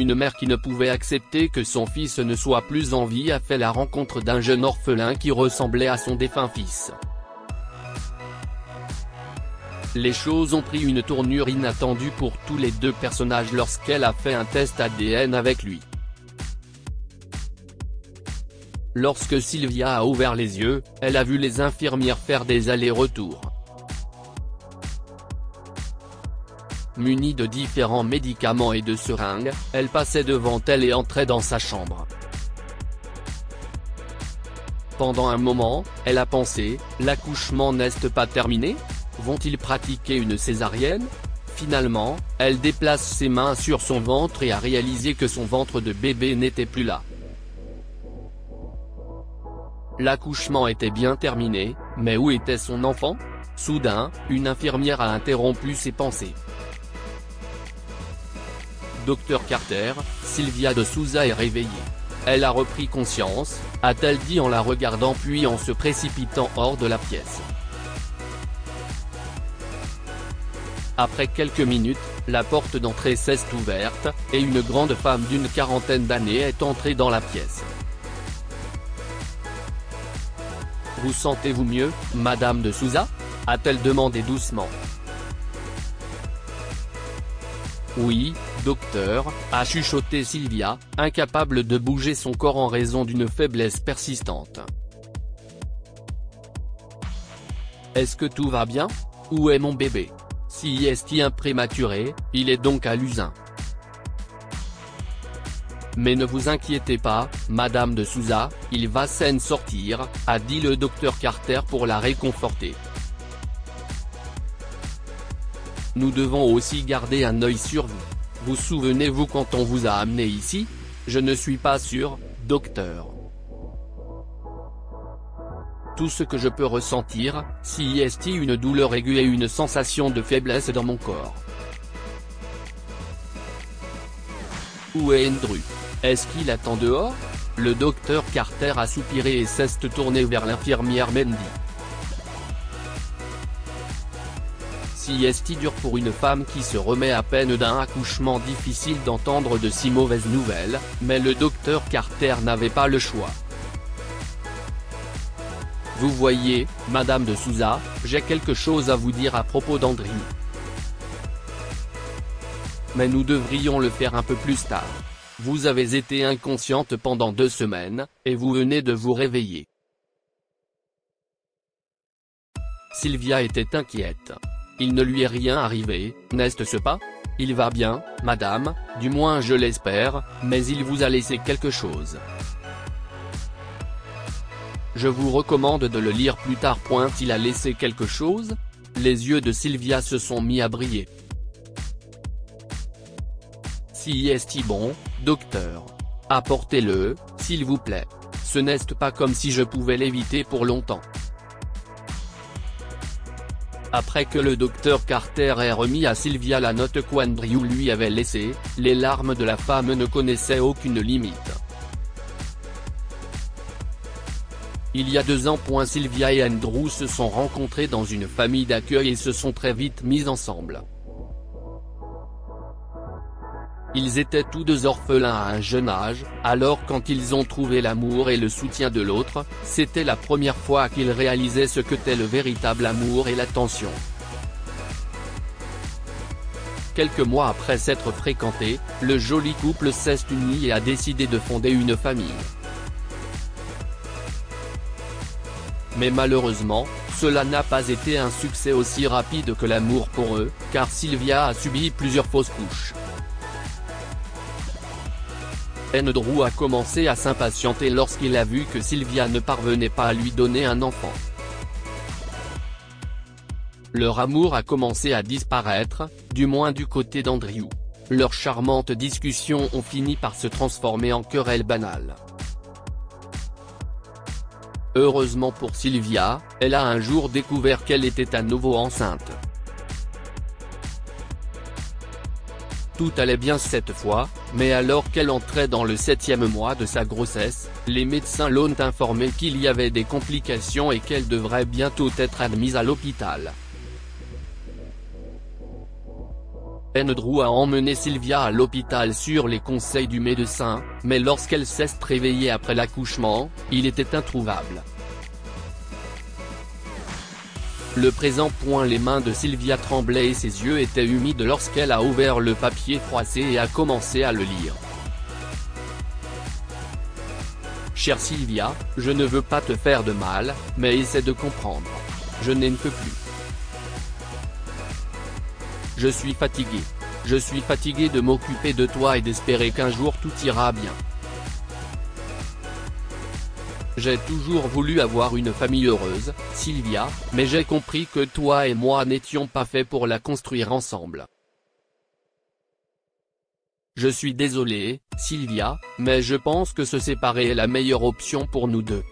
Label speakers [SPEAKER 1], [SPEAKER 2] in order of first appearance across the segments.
[SPEAKER 1] Une mère qui ne pouvait accepter que son fils ne soit plus en vie a fait la rencontre d'un jeune orphelin qui ressemblait à son défunt fils. Les choses ont pris une tournure inattendue pour tous les deux personnages lorsqu'elle a fait un test ADN avec lui. Lorsque Sylvia a ouvert les yeux, elle a vu les infirmières faire des allers-retours. Munie de différents médicaments et de seringues, elle passait devant elle et entrait dans sa chambre. Pendant un moment, elle a pensé, l'accouchement n'est pas terminé ? Vont-ils pratiquer une césarienne ? Finalement, elle déplace ses mains sur son ventre et a réalisé que son ventre de bébé n'était plus là. L'accouchement était bien terminé, mais où était son enfant ? Soudain, une infirmière a interrompu ses pensées. Dr Carter, Sylvia de Souza est réveillée. Elle a repris conscience, a-t-elle dit en la regardant puis en se précipitant hors de la pièce. Après quelques minutes, la porte d'entrée s'est ouverte, et une grande femme d'une quarantaine d'années est entrée dans la pièce. « Vous sentez-vous mieux, Madame de Souza ?» a-t-elle demandé doucement. « Oui, docteur », a chuchoté Sylvia, incapable de bouger son corps en raison d'une faiblesse persistante. « Est-ce que tout va bien ? Où est mon bébé ? Si est un prématuré, il est donc à l'usin. Mais ne vous inquiétez pas, Madame de Souza, il va s'en sortir, a dit le docteur Carter pour la réconforter. Nous devons aussi garder un œil sur vous. Vous souvenez-vous quand on vous a amené ici ? Je ne suis pas sûr, docteur. Tout ce que je peux ressentir, si est une douleur aiguë et une sensation de faiblesse dans mon corps. Où est Andrew ? Est-ce qu'il attend dehors ? Le docteur Carter a soupiré et s'est tourné vers l'infirmière Mandy. Si est dur pour une femme qui se remet à peine d'un accouchement difficile d'entendre de si mauvaises nouvelles, mais le docteur Carter n'avait pas le choix. Vous voyez, Madame de Souza, j'ai quelque chose à vous dire à propos d'Andrew. Mais nous devrions le faire un peu plus tard. Vous avez été inconsciente pendant 2 semaines, et vous venez de vous réveiller. Sylvia était inquiète. Il ne lui est rien arrivé, n'est-ce pas ? Il va bien, madame, du moins je l'espère, mais il vous a laissé quelque chose. Je vous recommande de le lire plus tard. Il a laissé quelque chose ? Les yeux de Sylvia se sont mis à briller. Si est bon, docteur. Apportez-le, s'il vous plaît. Ce n'est pas comme si je pouvais l'éviter pour longtemps. Après que le docteur Carter ait remis à Sylvia la note qu'Andrew lui avait laissée, les larmes de la femme ne connaissaient aucune limite. Il y a 2 ans. Sylvia et Andrew se sont rencontrés dans une famille d'accueil et se sont très vite mis ensemble. Ils étaient tous 2 orphelins à un jeune âge, alors quand ils ont trouvé l'amour et le soutien de l'autre, c'était la première fois qu'ils réalisaient ce qu'était le véritable amour et l'attention. Quelques mois après s'être fréquentés, le joli couple s'est uni et a décidé de fonder une famille. Mais malheureusement, cela n'a pas été un succès aussi rapide que l'amour pour eux, car Sylvia a subi plusieurs fausses couches. Andrew a commencé à s'impatienter lorsqu'il a vu que Sylvia ne parvenait pas à lui donner un enfant. Leur amour a commencé à disparaître, du moins du côté d'Andrew. Leurs charmantes discussions ont fini par se transformer en querelles banales. Heureusement pour Sylvia, elle a un jour découvert qu'elle était à nouveau enceinte. Tout allait bien cette fois, mais alors qu'elle entrait dans le 7e mois de sa grossesse, les médecins l'ont informé qu'il y avait des complications et qu'elle devrait bientôt être admise à l'hôpital. Andrew a emmené Sylvia à l'hôpital sur les conseils du médecin, mais lorsqu'elle s'est réveillée après l'accouchement, il était introuvable. Le présent point les mains de Sylvia tremblaient et ses yeux étaient humides lorsqu'elle a ouvert le papier froissé et a commencé à le lire. Chère Sylvia, je ne veux pas te faire de mal, mais essaie de comprendre. Je n'en peux plus. Je suis fatigué. Je suis fatigué de m'occuper de toi et d'espérer qu'un jour tout ira bien. J'ai toujours voulu avoir une famille heureuse, Sylvia, mais j'ai compris que toi et moi n'étions pas faits pour la construire ensemble. Je suis désolé, Sylvia, mais je pense que se séparer est la meilleure option pour nous deux.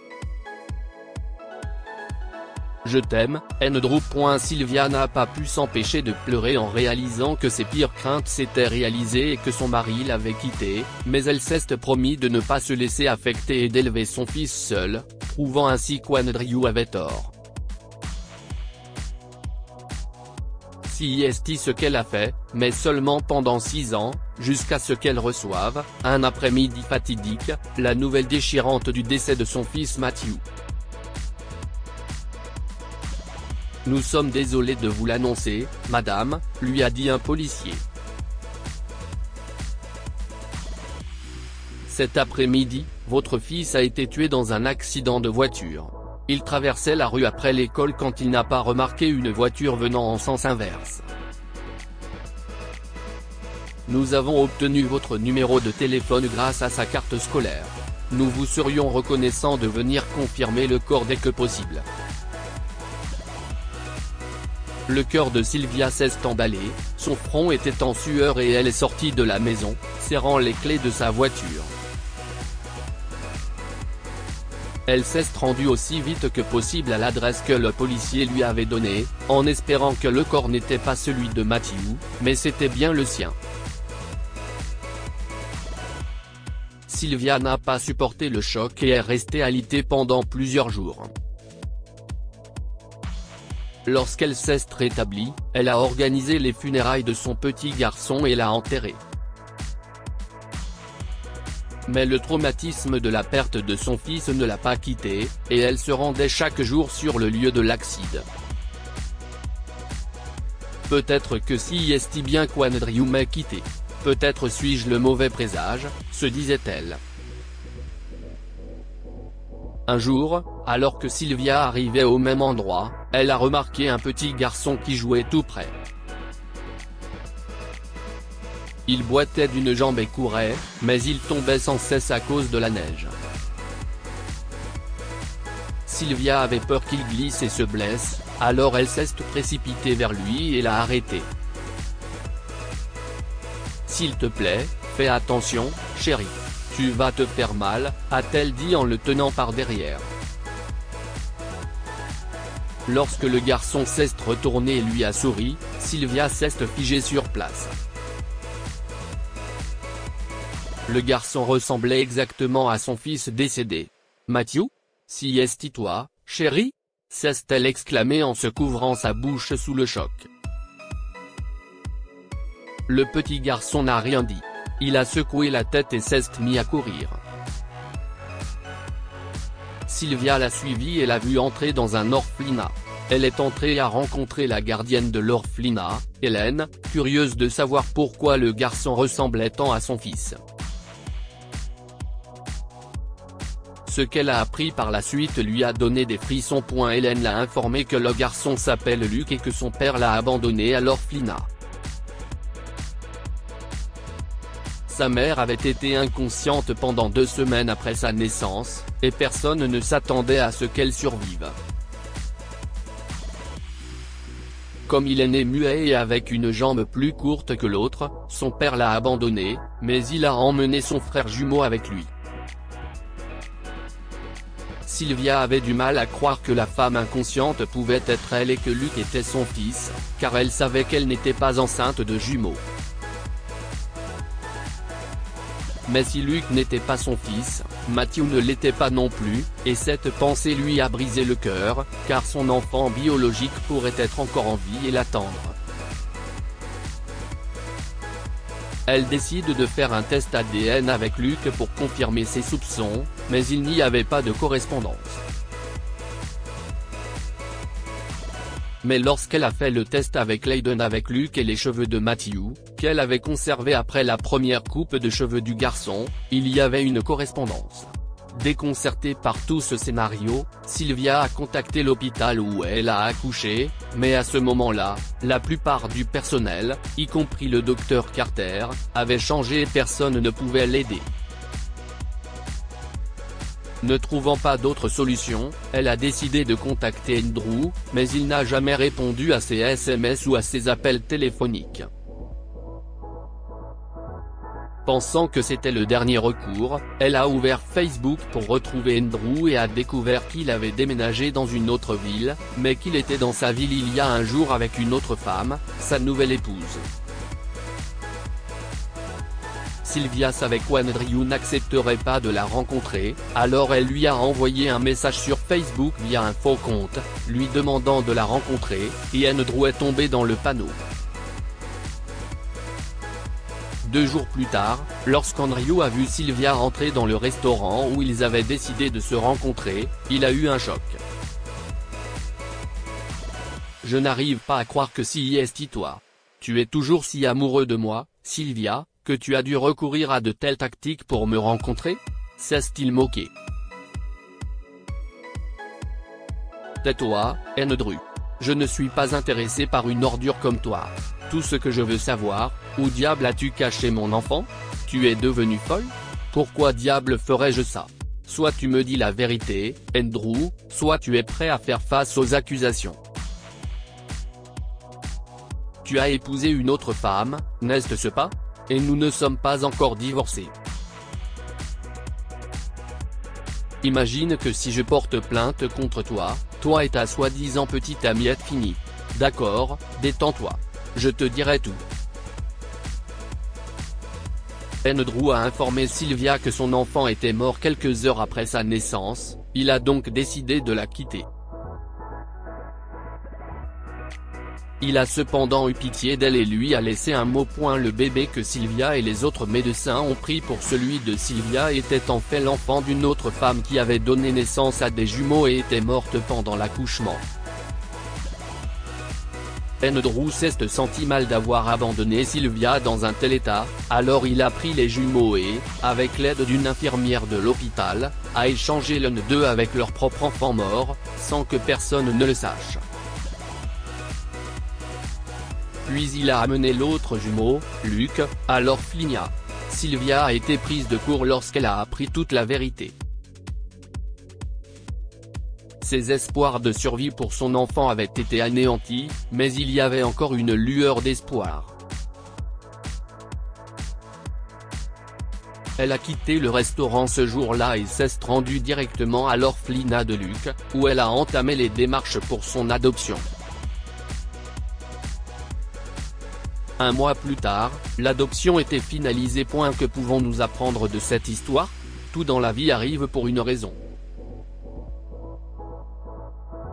[SPEAKER 1] Je t'aime, Andrew. Sylvia n'a pas pu s'empêcher de pleurer en réalisant que ses pires craintes s'étaient réalisées et que son mari l'avait quittée, mais elle s'est promis de ne pas se laisser affecter et d'élever son fils seul, prouvant ainsi qu'Andrew avait tort. Si est ce qu'elle a fait, mais seulement pendant 6 ans, jusqu'à ce qu'elle reçoive, un après-midi fatidique, la nouvelle déchirante du décès de son fils Matthew. Nous sommes désolés de vous l'annoncer, madame, lui a dit un policier. Cet après-midi, votre fils a été tué dans un accident de voiture. Il traversait la rue après l'école quand il n'a pas remarqué une voiture venant en sens inverse. Nous avons obtenu votre numéro de téléphone grâce à sa carte scolaire. Nous vous serions reconnaissants de venir confirmer le corps dès que possible. Le cœur de Sylvia s'est emballé, son front était en sueur et elle est sortie de la maison, serrant les clés de sa voiture. Elle s'est rendue aussi vite que possible à l'adresse que le policier lui avait donnée, en espérant que le corps n'était pas celui de Matthew, mais c'était bien le sien. Sylvia n'a pas supporté le choc et est restée alitée pendant plusieurs jours. Lorsqu'elle s'est rétablie, elle a organisé les funérailles de son petit garçon et l'a enterré. Mais le traumatisme de la perte de son fils ne l'a pas quittée, et elle se rendait chaque jour sur le lieu de l'accident. Peut-être que si est bien qu'Andrew m'a quitté. Peut-être suis-je le mauvais présage, se disait-elle. Un jour, alors que Sylvia arrivait au même endroit, elle a remarqué un petit garçon qui jouait tout près. Il boitait d'une jambe et courait, mais il tombait sans cesse à cause de la neige. Sylvia avait peur qu'il glisse et se blesse, alors elle s'est précipitée vers lui et l'a arrêté. « S'il te plaît, fais attention, chérie. Tu vas te faire mal », a-t-elle dit en le tenant par derrière. Lorsque le garçon s'est retourné et lui a souri, Sylvia s'est figée sur place. Le garçon ressemblait exactement à son fils décédé. « Matthew ? Si est-ce toi, chérie ?» s'est-elle exclamée en se couvrant sa bouche sous le choc. Le petit garçon n'a rien dit. Il a secoué la tête et s'est mis à courir. Sylvia l'a suivi et l'a vu entrer dans un orphelinat. Elle est entrée et a rencontré la gardienne de l'orphelinat, Hélène, curieuse de savoir pourquoi le garçon ressemblait tant à son fils. Ce qu'elle a appris par la suite lui a donné des frissons. Hélène l'a informé que le garçon s'appelle Luc et que son père l'a abandonné à l'orphelinat. Sa mère avait été inconsciente pendant 2 semaines après sa naissance, et personne ne s'attendait à ce qu'elle survive. Comme il est né muet et avec une jambe plus courte que l'autre, son père l'a abandonné, mais il a emmené son frère jumeau avec lui. Sylvia avait du mal à croire que la femme inconsciente pouvait être elle et que Luc était son fils, car elle savait qu'elle n'était pas enceinte de jumeaux. Mais si Luc n'était pas son fils, Matthew ne l'était pas non plus, et cette pensée lui a brisé le cœur, car son enfant biologique pourrait être encore en vie et l'attendre. Elle décide de faire un test ADN avec Luc pour confirmer ses soupçons, mais il n'y avait pas de correspondance. Mais lorsqu'elle a fait le test avec Layden avec Luc et les cheveux de Matthew, qu'elle avait conservé après la première coupe de cheveux du garçon, il y avait une correspondance. Déconcertée par tout ce scénario, Sylvia a contacté l'hôpital où elle a accouché, mais à ce moment-là, la plupart du personnel, y compris le docteur Carter, avait changé et personne ne pouvait l'aider. Ne trouvant pas d'autre solution, elle a décidé de contacter Andrew, mais il n'a jamais répondu à ses SMS ou à ses appels téléphoniques. Pensant que c'était le dernier recours, elle a ouvert Facebook pour retrouver Andrew et a découvert qu'il avait déménagé dans une autre ville, mais qu'il était dans sa ville il y a un jour avec une autre femme, sa nouvelle épouse. Sylvia savait qu'Andrew n'accepterait pas de la rencontrer, alors elle lui a envoyé un message sur Facebook via un faux compte, lui demandant de la rencontrer, et Andrew est tombé dans le panneau. 2 jours plus tard, lorsqu'Andrew a vu Sylvia entrer dans le restaurant où ils avaient décidé de se rencontrer, il a eu un choc. « Je n'arrive pas à croire que si est toi. Tu es toujours si amoureux de moi, Sylvia, que tu as dû recourir à de telles tactiques pour me rencontrer ?» s'est-il moqué. « Tais-toi, Andrew. Je ne suis pas intéressé par une ordure comme toi. Tout ce que je veux savoir, où diable as-tu caché mon enfant? Tu es devenue folle? Pourquoi diable ferais-je ça? Soit tu me dis la vérité, Andrew, soit tu es prêt à faire face aux accusations. Tu as épousé une autre femme, n'est-ce pas? Et nous ne sommes pas encore divorcés. Imagine que si je porte plainte contre toi, toi et ta soi-disant petite amie êtes finis. D'accord, détends-toi. Je te dirai tout. Andrew a informé Sylvia que son enfant était mort quelques heures après sa naissance, il a donc décidé de la quitter. Il a cependant eu pitié d'elle et lui a laissé un mot. Le bébé que Sylvia et les autres médecins ont pris pour celui de Sylvia était en fait l'enfant d'une autre femme qui avait donné naissance à des jumeaux et était morte pendant l'accouchement. Andrew s'est senti mal d'avoir abandonné Sylvia dans un tel état, alors il a pris les jumeaux et, avec l'aide d'une infirmière de l'hôpital, a échangé l'un d'eux avec leur propre enfant mort, sans que personne ne le sache. Puis il a amené l'autre jumeau, Luc, à l'orphelinat. Sylvia a été prise de court lorsqu'elle a appris toute la vérité. Ses espoirs de survie pour son enfant avaient été anéantis, mais il y avait encore une lueur d'espoir. Elle a quitté le restaurant ce jour-là et s'est rendue directement à l'orphelinat de Luc, où elle a entamé les démarches pour son adoption. Un mois plus tard, l'adoption était finalisée. Que pouvons-nous apprendre de cette histoire? Tout dans la vie arrive pour une raison.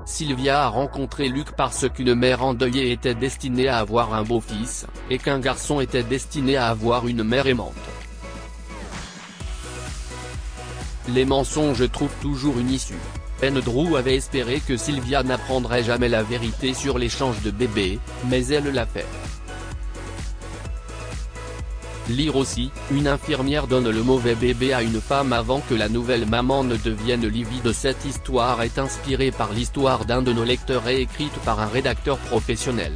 [SPEAKER 1] Sylvia a rencontré Luc parce qu'une mère endeuillée était destinée à avoir un beau-fils, et qu'un garçon était destiné à avoir une mère aimante. Les mensonges trouvent toujours une issue. Andrew avait espéré que Sylvia n'apprendrait jamais la vérité sur l'échange de bébés, mais elle l'a fait. Lire aussi, une infirmière donne le mauvais bébé à une femme avant que la nouvelle maman ne devienne livide. Cette histoire est inspirée par l'histoire d'un de nos lecteurs et écrite par un rédacteur professionnel.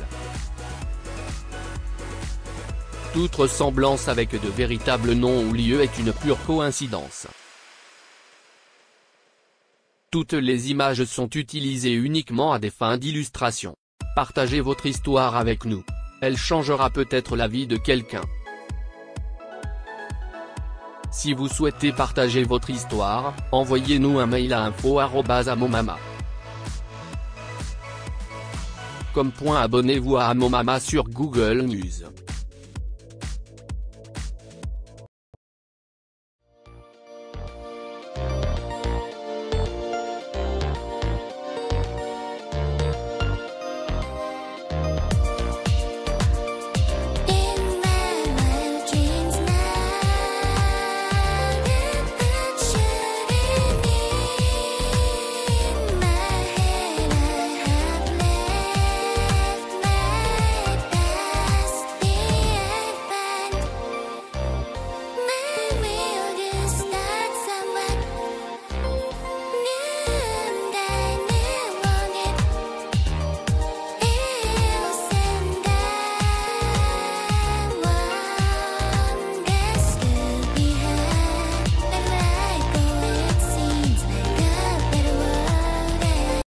[SPEAKER 1] Toute ressemblance avec de véritables noms ou lieux est une pure coïncidence. Toutes les images sont utilisées uniquement à des fins d'illustration. Partagez votre histoire avec nous. Elle changera peut-être la vie de quelqu'un. Si vous souhaitez partager votre histoire, envoyez-nous un mail à info@amomama.com. Abonnez-vous à Amomama sur Google News.